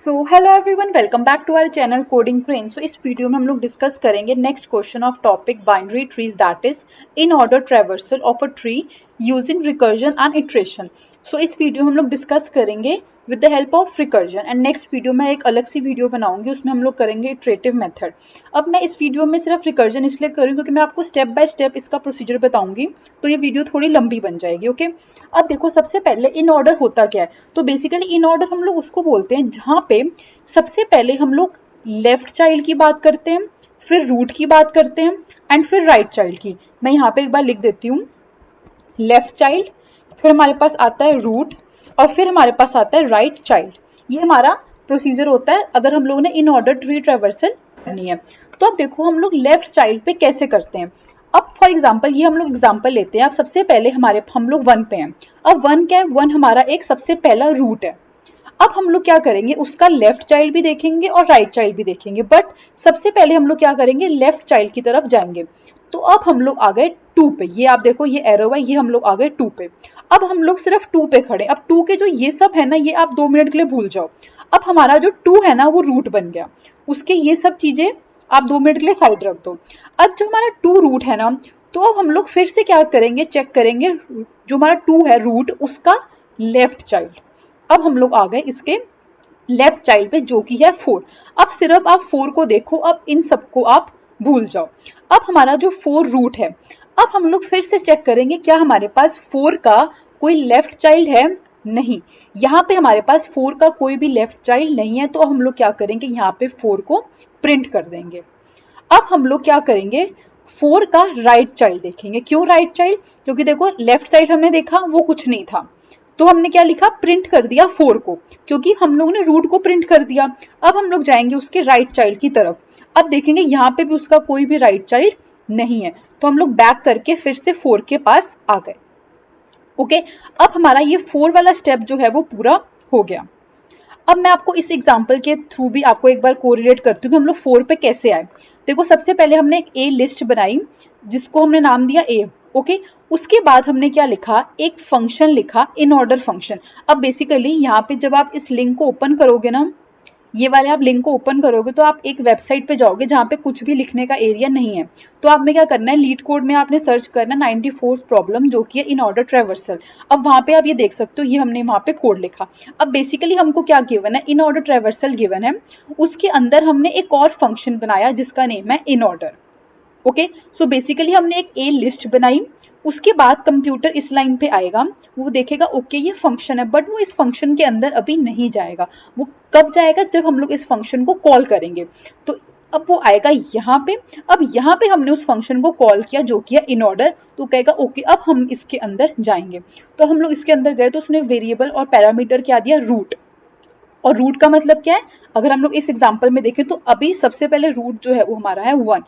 तो hello everyone, welcome back to our channel coding train. So इस video में हम लोग डिस्कस करेंगे next question of topic binary trees, that is in order traversal of a tree using recursion and iteration. So इस video में हम लोग discuss करेंगे with the help of recursion, and next video में एक अलग सी वीडियो बनाऊंगी, उसमें हम लोग करेंगे इटरेटिव मेथड। अब मैं इस वीडियो में सिर्फ रिकर्जन इसलिए करूँ क्योंकि मैं आपको स्टेप बाय स्टेप इसका प्रोसीजर बताऊंगी, तो ये वीडियो थोड़ी लंबी बन जाएगी। ओके, अब देखो सबसे पहले इन ऑर्डर होता क्या है। तो बेसिकली इन ऑर्डर हम लोग उसको बोलते हैं जहाँ पे सबसे पहले हम लोग लेफ्ट चाइल्ड की बात करते हैं, फिर रूट की बात करते हैं, एंड फिर राइट चाइल्ड की। मैं यहाँ पे एक बार लिख देती हूँ, लेफ्ट चाइल्ड, फिर हमारे पास आता है रूट, और फिर हमारे पास आता है राइट चाइल्ड। ये हमारा प्रोसीजर होता है अगर हम लोगों ने इन ऑर्डर ट्री ट्रैवर्सल करनी है। तो अब देखो हम लोग लेफ्ट चाइल्ड पे कैसे करते हैं। अब फॉर एग्जाम्पल ये हम लोग एग्जाम्पल लेते हैं। अब सबसे पहले हम लोग वन पे हैं। अब वन क्या है, वन हमारा एक सबसे पहला रूट है। अब हम लोग क्या करेंगे, उसका लेफ्ट चाइल्ड भी देखेंगे और राइट चाइल्ड भी देखेंगे, बट सबसे पहले हम लोग क्या करेंगे, लेफ्ट चाइल्ड की तरफ जाएंगे। तो अब हम लोग आ गए टू पे, ये आप देखो ये एरो है, ये हम लोग आ गए टू पे। अब हम लोग सिर्फ टू पे खड़े। अब टू के जो ये सब है ना, ये आप 2 मिनट के लिए भूल जाओ। अब हमारा जो टू है ना वो रूट बन गया, उसके ये सब चीजें आप 2 मिनट के लिए साइड रख दो। अब जो हमारा टू रूट है ना, तो अब हम लोग फिर से क्या करेंगे, चेक करेंगे जो हमारा टू है रूट, उसका लेफ्ट चाइल्ड। अब हम लोग आ गए इसके लेफ्ट चाइल्ड पे जो कि है 4। अब सिर्फ आप 4 को देखो, अब इन सबको आप भूल जाओ। अब हमारा जो 4 रूट है, अब हम लोग फिर से चेक करेंगे क्या हमारे पास 4 का कोई लेफ्ट चाइल्ड है। नहीं, यहाँ पे हमारे पास 4 का कोई भी लेफ्ट चाइल्ड नहीं है। तो हम लोग क्या करेंगे, यहाँ पे 4 को प्रिंट कर देंगे। अब हम लोग क्या करेंगे, 4 का राइट चाइल्ड देखेंगे। क्यों राइट चाइल्ड, क्योंकि देखो लेफ्ट चाइल्ड हमने देखा वो कुछ नहीं था, तो हमने क्या लिखा, प्रिंट कर दिया 4 को, क्योंकि हम लोगों ने रूट को प्रिंट कर दिया। अब हम लोग जाएंगे उसके राइट चाइल्ड की तरफ। अब देखेंगे यहाँ पे भी उसका कोई भी राइट चाइल्ड नहीं है, तो हम लोग बैक करके फिर से 4 के पास आ गए। ओके, अब हमारा ये 4 वाला स्टेप जो है वो पूरा हो गया। अब मैं आपको इस एग्जाम्पल के थ्रू भी आपको एक बार कोरिलेट करती हूँ कि हम लोग 4 पे कैसे आए। देखो सबसे पहले हमने एक ए लिस्ट बनाई जिसको हमने नाम दिया ए। ओके, उसके बाद हमने क्या लिखा, एक फंक्शन लिखा, इन ऑर्डर फंक्शन। अब बेसिकली यहाँ पे जब आप इस लिंक को ओपन करोगे ना, ये वाले आप लिंक को ओपन करोगे तो आप एक वेबसाइट पे जाओगे जहाँ पे कुछ भी लिखने का एरिया नहीं है। तो आपने क्या करना है, लीड कोड में आपने सर्च करना 94 प्रॉब्लम जो कि है इन ऑर्डर ट्रैवर्सल। अब वहां पे आप ये देख सकते हो, ये हमने वहां पे कोड लिखा। अब बेसिकली हमको क्या गिवन है, इन ऑर्डर ट्रैवर्सल गिवन है, उसके अंदर हमने एक और फंक्शन बनाया जिसका नेम है in order. Okay, so basically हमने एक ए लिस्ट बनाई। उसके बाद कंप्यूटर इस लाइन पे आएगा, वो देखेगा ओके ये फंक्शन है, बट वो इस फंक्शन के अंदर अभी नहीं जाएगा। वो कब जाएगा, जब हम लोग इस फंक्शन को कॉल करेंगे। तो अब वो आएगा यहाँ पे। अब यहाँ पे हमने उस फंक्शन को कॉल किया जो किया इन ऑर्डर, तो कहेगा ओके अब हम इसके अंदर जाएंगे। तो हम लोग इसके अंदर गए तो उसने वेरिएबल और पैरामीटर क्या दिया, रूट। और रूट का मतलब क्या है, अगर हम लोग इस एग्जाम्पल में देखें तो अभी सबसे पहले रूट जो है वो हमारा है 1।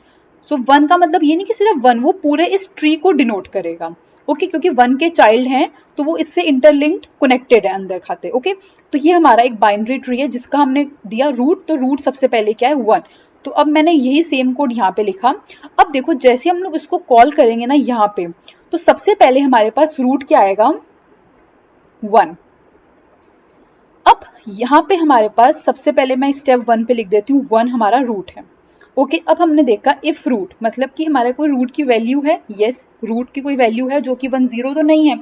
सो 1 का मतलब ये नहीं कि सिर्फ 1, वो पूरे इस ट्री को डिनोट करेगा। ओके, क्योंकि 1 के चाइल्ड हैं तो वो इससे इंटरलिंक्ड कनेक्टेड है अंदर खाते। ओके, तो ये हमारा एक बाइनरी ट्री है जिसका हमने दिया रूट। तो रूट सबसे पहले क्या है 1। तो अब मैंने यही सेम कोड यहाँ पे लिखा। अब देखो जैसे हम लोग इसको कॉल करेंगे ना यहाँ पे, तो सबसे पहले हमारे पास रूट क्या आएगा, 1। अब यहाँ पे हमारे पास सबसे पहले मैं स्टेप 1 पे लिख देती हूँ 1 हमारा रूट है। ओके, अब हमने देखा इफ रूट मतलब कि हमारे कोई रूट की वैल्यू है। यस, रूट की कोई वैल्यू है जो कि 1 0 तो नहीं है।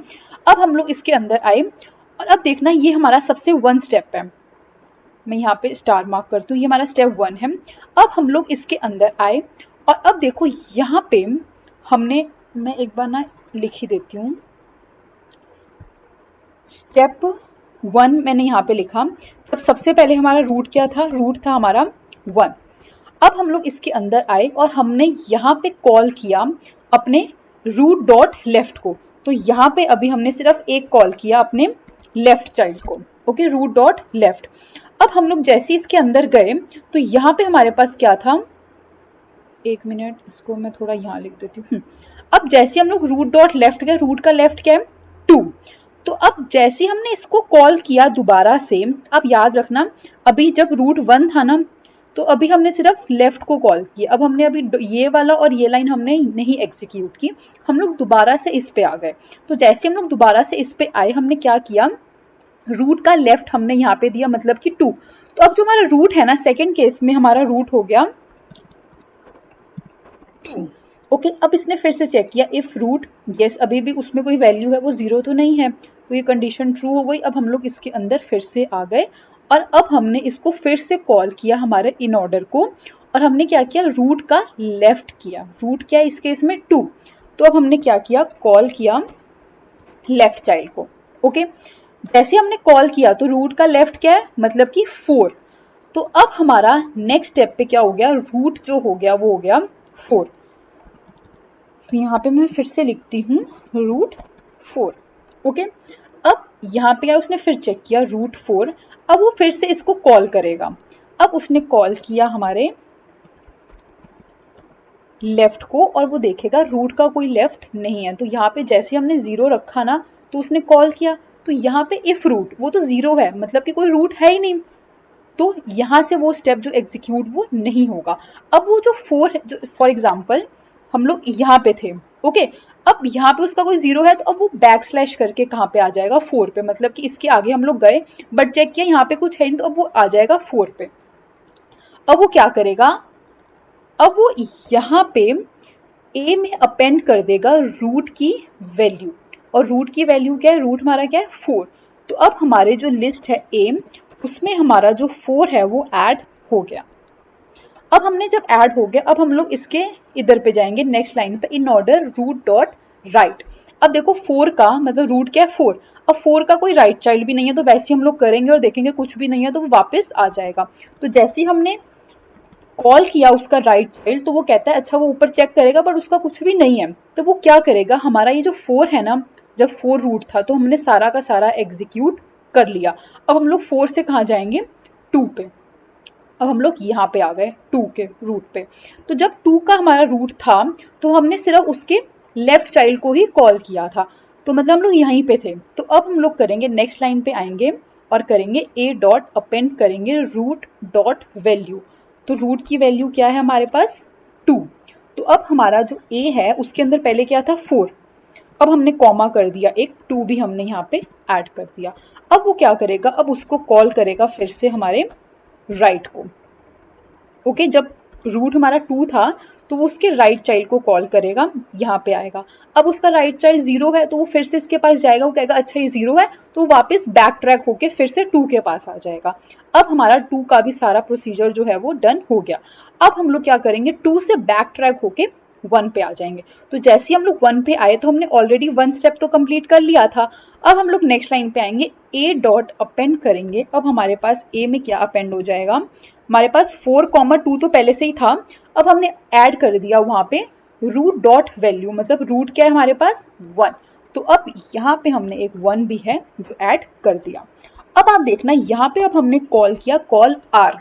अब हम लोग इसके अंदर आए और अब देखना ये हमारा सबसे 1 स्टेप है। मैं यहाँ पे स्टार मार्क करती हूँ, ये हमारा स्टेप 1 है। अब हम लोग इसके अंदर आए और अब देखो यहाँ पे हमने, मैं एक बार ना लिख ही देती हूँ, स्टेप 1 मैंने यहाँ पे लिखा। तब सबसे पहले हमारा रूट क्या था, रूट था हमारा 1। अब हम लोग इसके अंदर आए और हमने यहाँ पे कॉल किया अपने रूट डॉट लेफ्ट को। तो यहाँ पे अभी हमने सिर्फ एक कॉल किया अपने लेफ्ट चाइल्ड को। Okay, root dot left. अब हम लोग जैसे इसके अंदर गए तो यहाँ पे हमारे पास क्या था, एक मिनट इसको मैं थोड़ा यहाँ लिख देती हूँ। अब जैसे हम लोग रूट डॉट लेफ्ट गए, रूट का लेफ्ट क्या है 2। तो अब जैसे हमने इसको कॉल किया दोबारा से, आप याद रखना अभी जब रूट 1 था ना, तो अभी हमने सिर्फ लेफ्ट को कॉल किया। अब हमने अभी ये वाला और ये लाइन हमने नहीं एग्जीक्यूट की, हम लोग दोबारा से इस पे आ गए। तो जैसे हम लोग दोबारा से इस पे आए, हमने क्या किया, रूट का लेफ्ट हमने यहाँ पे दिया मतलब कि 2। तो अब जो हमारा रूट है ना, सेकेंड केस में हमारा रूट हो गया 2। ओके, अब इसने फिर से चेक किया इफ रूट, यस अभी भी उसमें कोई वैल्यू है वो 0 तो नहीं है, तो ये कंडीशन ट्रू हो गई। अब हम लोग इसके अंदर फिर से आ गए और अब हमने इसको फिर से कॉल किया हमारे इन ऑर्डर को, और हमने क्या किया, रूट का लेफ्ट किया। रूट क्या है इस केस में 2, तो अब हमने क्या किया, कॉल किया लेफ्ट चाइल्ड को। ओके, जैसे हमने कॉल किया तो रूट का लेफ्ट क्या है, मतलब कि 4। तो अब हमारा नेक्स्ट स्टेप पे क्या हो गया, रूट जो हो गया वो हो गया 4। तो यहाँ पे मैं फिर से लिखती हूँ रूट 4। ओके, अब यहाँ पे क्या उसने फिर चेक किया रूट 4। अब वो फिर से इसको कॉल करेगा। अब उसने कॉल किया हमारे लेफ्ट को और वो देखेगा रूट का कोई लेफ्ट नहीं है। तो यहाँ पे जैसे हमने 0 रखा ना, तो उसने कॉल किया, तो यहाँ पे इफ रूट, वो तो 0 है मतलब कि कोई रूट है ही नहीं, तो यहाँ से वो स्टेप जो एग्जीक्यूट वो नहीं होगा। अब वो जो 4 है, जो फॉर एग्जाम्पल हम लोग यहाँ पे थे, ओके, अब यहाँ पे उसका कोई 0 है, तो अब वो बैक स्लैश करके कहाँ पे आ जाएगा, 4 पे, मतलब कि इसके आगे हम लोग गए बट चेक किया यहाँ पे कुछ है नहीं, तो अब वो आ जाएगा 4 पे। अब वो क्या करेगा, अब वो यहाँ पे ए में अपेंड कर देगा रूट की वैल्यू, और रूट की वैल्यू क्या है, रूट हमारा क्या है 4। तो अब हमारे जो लिस्ट है ए, उसमें हमारा जो 4 है वो ऐड हो गया। अब हमने जब ऐड हो गया, अब हम लोग इसके इधर पे जाएंगे नेक्स्ट लाइन पे, in order root dot right. अब देखो 4 का मतलब रूट क्या है 4, अब 4 का कोई राइट चाइल्ड भी नहीं है, तो वैसे हम लोग करेंगे और देखेंगे कुछ भी नहीं है तो वो वापस आ जाएगा। तो जैसे ही हमने कॉल किया उसका राइट चाइल्ड, तो वो कहता है अच्छा वो ऊपर चेक करेगा बट उसका कुछ भी नहीं है। तो वो क्या करेगा, हमारा ये जो 4 है ना, जब 4 रूट था तो हमने सारा का सारा एग्जीक्यूट कर लिया। अब हम लोग 4 से कहाँ जाएंगे, 2 पे। अब हम लोग यहाँ पे आ गए 2 के रूट पे। तो जब 2 का हमारा रूट था तो हमने सिर्फ उसके लेफ्ट चाइल्ड को ही कॉल किया था, तो मतलब हम लोग यहीं पे थे। तो अब हम लोग करेंगे नेक्स्ट लाइन पे आएंगे और करेंगे ए डॉट अपेंड करेंगे रूट डॉट वैल्यू। तो रूट की वैल्यू क्या है हमारे पास 2। तो अब हमारा जो ए है उसके अंदर पहले क्या था 4, अब हमने कॉमा कर दिया, एक 2 भी हमने यहाँ पे ऐड कर दिया। अब वो क्या करेगा, अब उसको कॉल करेगा फिर से हमारे राइट को। ओके, जब रूट हमारा 2 था तो वो उसके राइट चाइल्ड को कॉल करेगा, यहाँ पे आएगा। अब उसका राइट चाइल्ड 0 है तो वो फिर से इसके पास जाएगा, वो कहेगा अच्छा ये 0 है, तो वो वापस बैक ट्रैक होके फिर से 2 के पास आ जाएगा। अब हमारा 2 का भी सारा प्रोसीजर जो है वो डन हो गया। अब हम लोग क्या करेंगे, 2 से बैक ट्रैक होके 1 पे आ जाएंगे। तो जैसे ही हम लोग 1 पे आए तो हमने ऑलरेडी 1 स्टेप तो कंप्लीट कर लिया था। अब हम लोग नेक्स्ट लाइन पे आएंगे, ए डॉट अपेंड करेंगे। अब हमारे पास ए में क्या अपेंड हो जाएगा, हमारे पास 4,2 तो पहले से ही था, अब हमने ऐड कर दिया वहां पे रूट डॉट वैल्यू, मतलब रूट क्या है हमारे पास 1। तो अब यहाँ पे हमने एक 1 भी है जो ऐड कर दिया। अब आप देखना यहाँ पे अब हमने कॉल किया कॉल आर।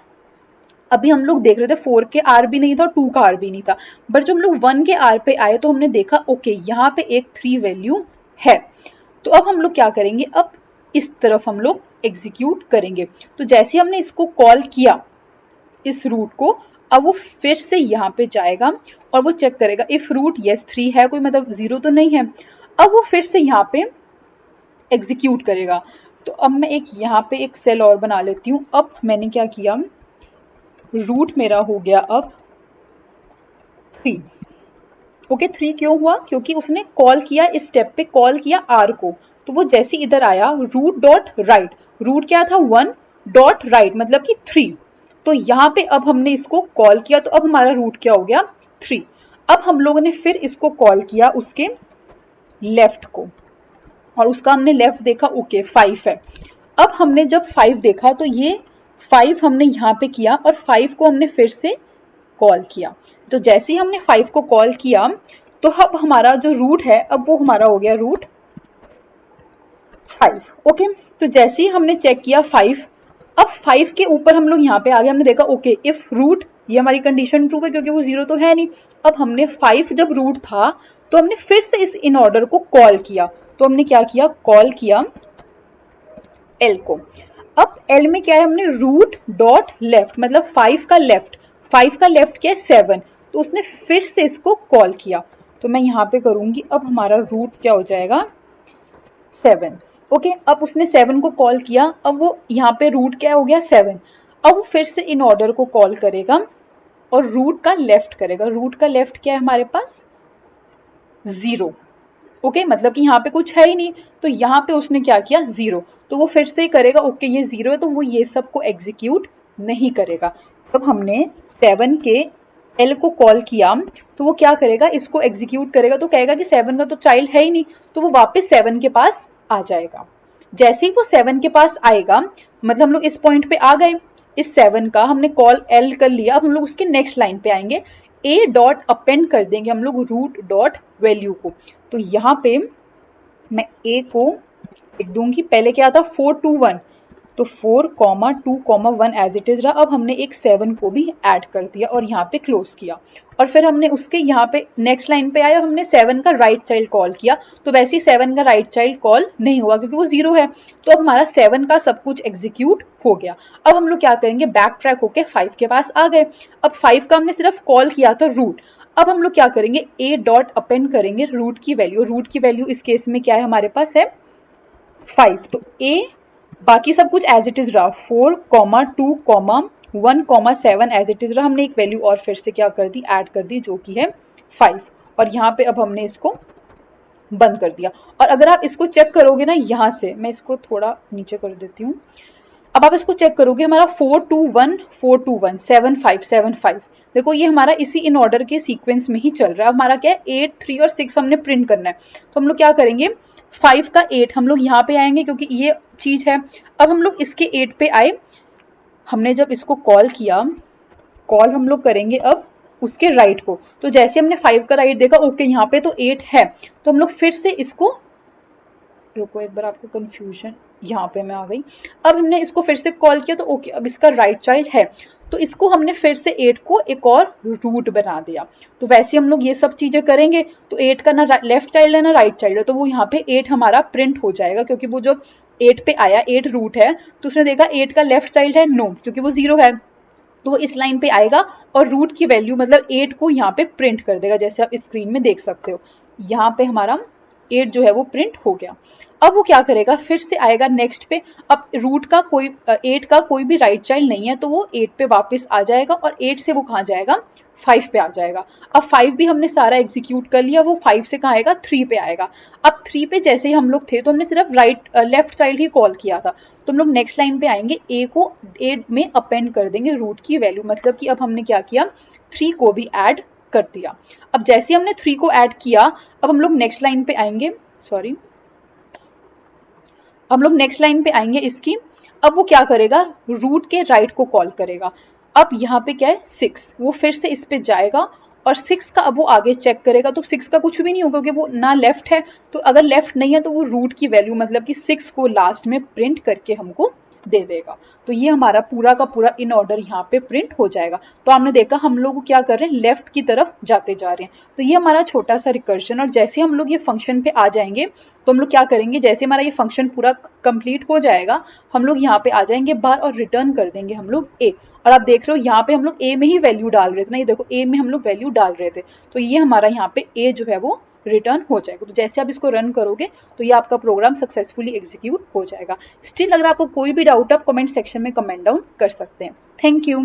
अभी हम लोग देख रहे थे 4 के आर भी नहीं था और 2 का आर भी नहीं था, बट जब हम लोग 1 के आर पे आए तो हमने देखा ओके यहाँ पे एक 3 वैल्यू है। तो अब हम लोग क्या करेंगे, अब इस तरफ हम लोग एग्जीक्यूट करेंगे। तो जैसे हमने इसको कॉल किया इस रूट को, अब वो फिर से यहाँ पे जाएगा और वो चेक करेगा इफ रूट यस 3 है, कोई मतलब 0 तो नहीं है। अब वो फिर से यहाँ पे एग्जीक्यूट करेगा। तो अब मैं एक यहाँ पे एक सेल और बना लेती हूँ। अब मैंने क्या किया, रूट मेरा हो गया अब 3। ओके, 3 क्यों हुआ, क्योंकि उसने कॉल किया इस स्टेप पे, कॉल किया आर को। तो वो जैसे इधर आया रूट डॉट राइट, रूट क्या था 1 डॉट राइट मतलब कि 3। तो यहाँ पे अब हमने इसको कॉल किया तो अब हमारा रूट क्या हो गया 3। अब हम लोगों ने फिर इसको कॉल किया उसके लेफ्ट को और उसका हमने लेफ्ट देखा ओके 5 है। अब हमने जब 5 देखा तो ये 5 हमने यहाँ पे किया और 5 को हमने फिर से कॉल किया। तो जैसे ही हमने 5 को कॉल किया तो अब हमारा जो रूट है अब वो हमारा हो गया रूट 5। ओके, तो जैसे ही हमने चेक किया 5, अब 5 के ऊपर हम लोग यहाँ पे आ गए, हमने देखा ओके इफ रूट, ये हमारी कंडीशन ट्रू है क्योंकि वो 0 तो है नहीं। अब हमने 5 जब रूट था तो हमने फिर से इस इन ऑर्डर को कॉल किया। तो हमने क्या किया, कॉल किया एल को। अब एल में क्या है, हमने रूट डॉट लेफ्ट मतलब 5 का लेफ्ट, 5 का लेफ्ट क्या है 7, तो उसने फिर से इसको कॉल किया। तो मैं यहाँ पे करूंगी, अब हमारा रूट क्या हो जाएगा 7। ओके, अब उसने 7 को कॉल किया, अब वो यहाँ पे रूट क्या हो गया 7। अब वो फिर से इन ऑर्डर को कॉल करेगा और रूट का लेफ्ट करेगा। रूट का लेफ्ट क्या है हमारे पास 0। ओके, मतलब कि यहाँ पे कुछ है ही नहीं, तो यहाँ पे उसने क्या किया 0, तो वो फिर से करेगा ओके ये 0 है, तो वो ये सब को एग्जीक्यूट नहीं करेगा। जब हमने 7 के एल को कॉल किया तो वो क्या करेगा, इसको एग्जीक्यूट करेगा, तो कहेगा कि 7 का तो चाइल्ड है ही नहीं, तो वो वापस 7 के पास आ जाएगा। जैसे ही वो 7 के पास आएगा, मतलब हम लोग इस पॉइंट पे आ गए, इस 7 का हमने कॉल एल कर लिया। अब हम लोग उसके नेक्स्ट लाइन पे आएंगे, ए डॉट अपेंड कर देंगे हम लोग रूट डॉट वैल्यू को। तो यहाँ पे मैं ए को लिख दूंगी, पहले क्या था 421, तो 4,2,1 एज इट इज रहा। अब हमने एक 7 को भी ऐड कर दिया और यहाँ पे क्लोज किया, और फिर हमने उसके यहाँ पे नेक्स्ट लाइन पे आया, हमने 7 का राइट चाइल्ड कॉल किया, तो वैसे ही 7 का राइट चाइल्ड कॉल नहीं हुआ क्योंकि वो 0 है, तो अब हमारा 7 का सब कुछ एग्जीक्यूट हो गया। अब हम लोग क्या करेंगे, बैक ट्रैक होके 5 के पास आ गए। अब 5 का हमने सिर्फ कॉल किया था रूट। अब हम लोग क्या करेंगे, ए डॉट अपेंड करेंगे रूट की वैल्यू। रूट की वैल्यू इस केस में क्या है हमारे पास है 5, तो ए बाकी सब कुछ एज इट इज रहा, 4,2,1,7 एज इट इज रहा। हमने एक वैल्यू और फिर से क्या कर दी, ऐड कर दी, जो कि है 5, और यहाँ पे अब हमने इसको बंद कर दिया। और अगर आप इसको चेक करोगे ना, यहाँ से मैं इसको थोड़ा नीचे कर देती हूँ, अब आप इसको चेक करोगे, हमारा 4,2,1,4,2,1 7,5,7,5, देखो ये हमारा इसी इन ऑर्डर के सीक्वेंस में ही चल रहा है। हमारा क्या है 8, 3 और 6 हमने प्रिंट करना है, तो हम लोग क्या करेंगे 5 का 8 हम लोग यहाँ पे आएंगे क्योंकि ये चीज है। अब हम लोग इसके 8 पे आए, हमने जब इसको कॉल किया, कॉल हम लोग करेंगे अब उसके राइट को, तो जैसे हमने 5 का राइट देखा ओके यहाँ पे तो 8 है, तो हम लोग फिर से इसको, रुको एक बार आपको कंफ्यूजन, यहाँ पे मैं आ गई। अब हमने इसको फिर से कॉल किया तो ओके अब इसका राइट चाइल्ड है, तो इसको हमने फिर से 8 को एक और रूट बना दिया। तो वैसे हम लोग ये सब चीजें करेंगे, तो 8 का ना लेफ्ट चाइल्ड है ना राइट चाइल्ड है, तो वो यहाँ पे 8 हमारा प्रिंट हो जाएगा, क्योंकि वो जब 8 पे आया 8 रूट है, तो उसने देखा 8 का लेफ्ट चाइल्ड है नो, क्योंकि वो 0 है, तो वो इस लाइन पे आएगा और रूट की वैल्यू मतलब 8 को यहाँ पे प्रिंट कर देगा, जैसे आप स्क्रीन में देख सकते हो। यहाँ पे हमारा 8 जो है वो प्रिंट हो गया। अब वो क्या करेगा, फिर से आएगा नेक्स्ट पे। अब रूट का कोई 8 का कोई भी राइट चाइल्ड नहीं है, तो वो 8 पे वापस आ जाएगा, और 8 से वो कहाँ जाएगा 5 पे आ जाएगा। अब 5 भी हमने सारा एग्जीक्यूट कर लिया, वो 5 से कहाँ आएगा 3 पे आएगा। अब 3 पे जैसे ही हम लोग थे, तो हमने सिर्फ लेफ्ट चाइल्ड ही कॉल किया था, तो हम लोग नेक्स्ट लाइन पे आएंगे, ए को 8 में अपेंड कर देंगे रूट की वैल्यू, मतलब कि अब हमने क्या किया 3 को भी ऐड कर दिया। अब जैसे हमने 3 को ऐड किया, अब हम लोग नेक्स्ट लाइन पे आएंगे, सॉरी, हम लोग नेक्स्ट लाइन पे आएंगे इसकी। अब वो क्या करेगा, रूट के राइट को कॉल करेगा। अब यहाँ पे क्या है 6, वो फिर से इस पे जाएगा और 6 का अब वो आगे चेक करेगा, तो 6 का कुछ भी नहीं होगा क्योंकि वो ना लेफ्ट है, तो अगर लेफ्ट नहीं है तो वो रूट की वैल्यू मतलब कि 6 को लास्ट में प्रिंट करके हमको दे देगा। तो ये हमारा पूरा का पूरा इन ऑर्डर यहाँ पे प्रिंट हो जाएगा। तो आपने देखा हम लोग क्या कर रहे हैं, लेफ्ट की तरफ जाते जा रहे हैं। तो ये हमारा छोटा सा रिकर्शन, और जैसे हम लोग ये फंक्शन पे आ जाएंगे, तो हम लोग क्या करेंगे, जैसे हमारा ये फंक्शन पूरा कंप्लीट हो जाएगा, हम लोग यहाँ पे आ जाएंगे बाहर और रिटर्न कर देंगे हम लोग ए। और आप देख रहे हो यहाँ पे हम लोग ए में ही वैल्यू डाल रहे थे ना, ये देखो ए में हम लोग वैल्यू डाल रहे थे, तो ये हमारा यहाँ पे ए जो है वो रिटर्न हो जाएगा। तो जैसे आप इसको रन करोगे तो ये आपका प्रोग्राम सक्सेसफुली एग्जीक्यूट हो जाएगा। स्टिल अगर आपको कोई भी डाउट है, आप कमेंट सेक्शन में कमेंट डाउन कर सकते हैं। Thank you.